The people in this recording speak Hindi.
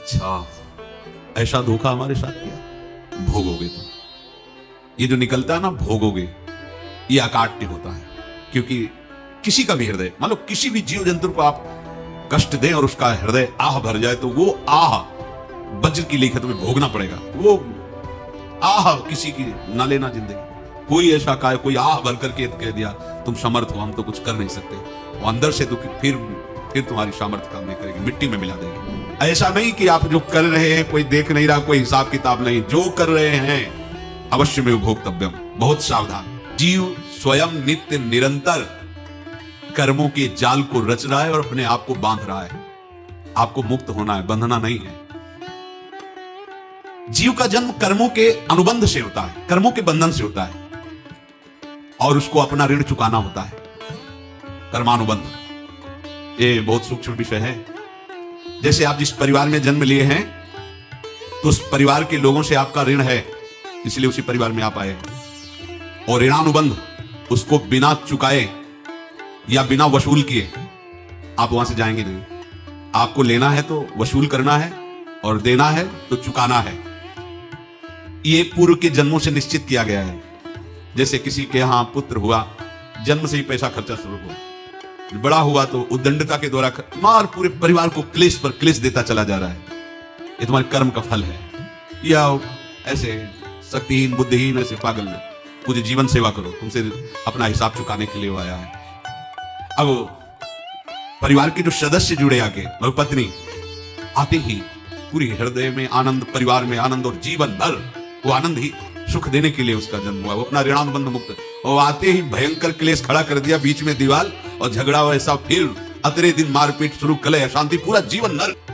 अच्छा, ऐसा धोखा हमारे साथ किया, भोगोगे तुम। ये जो निकलता है ना भोगोगे, ये अकाट्य होता है। क्योंकि किसी का भी हृदय, मान लो किसी भी जीव जंतु को आप कष्ट दें और उसका हृदय आह भर जाए, तो वो आह वज्र की लेखा तुम्हें भोगना पड़ेगा। वो आह किसी की ना लेना जिंदगी। कोई ऐसा कहा, कोई आह भर करके कह दिया तुम समर्थ हो, हम तो कुछ कर नहीं सकते, वो अंदर से दुखी, फिर तुम्हारी सामर्थ्य काम नहीं करेगी, मिट्टी में मिला देगी। ऐसा नहीं कि आप जो कर रहे हैं कोई देख नहीं रहा, कोई हिसाब किताब नहीं, जो कर रहे हैं अवश्य में भोक्तव्यम। बहुत सावधान। जीव स्वयं नित्य निरंतर कर्मों के जाल को रच रहा है और अपने आप को बांध रहा है। आपको मुक्त होना है, बंधना नहीं है। जीव का जन्म कर्मों के अनुबंध से होता है, कर्मों के बंधन से होता है, और उसको अपना ऋण चुकाना होता है। कर्मानुबंध ये बहुत सूक्ष्म विषय है। जैसे आप जिस परिवार में जन्म लिए हैं, तो उस परिवार के लोगों से आपका ऋण है, इसलिए उसी परिवार में आप आए हैं। और ऋणानुबंध, उसको बिना चुकाए या बिना वसूल किए आप वहां से जाएंगे नहीं। आपको लेना है तो वसूल करना है, और देना है तो चुकाना है। ये पूर्व के जन्मों से निश्चित किया गया है। जैसे किसी के यहां पुत्र हुआ, जन्म से ही पैसा खर्चा शुरू हुआ, बड़ा हुआ तो उद्दंडता के द्वारा मार पूरे परिवार को क्लेश पर क्लेश देता चला जा रहा है। ये तुम्हारे कर्म का फल है। या ऐसे शक्तिहीन बुद्धिहीन ऐसे पागल मुझे जीवन सेवा करो, तुमसे अपना हिसाब चुकाने के लिए वो आया है। अब परिवार के जो सदस्य जुड़े आगे, और पत्नी आते ही पूरी हृदय में आनंद, परिवार में आनंद, और जीवन भर वो आनंद ही सुख देने के लिए उसका जन्म हुआ। वो अपना ऋणानुबंध मुक्त, और आते ही भयंकर क्लेश खड़ा कर दिया, बीच में दीवार और झगड़ा वैसा, फिर अतरे दिन मारपीट शुरू, कलह अशांति, पूरा जीवन नर्क।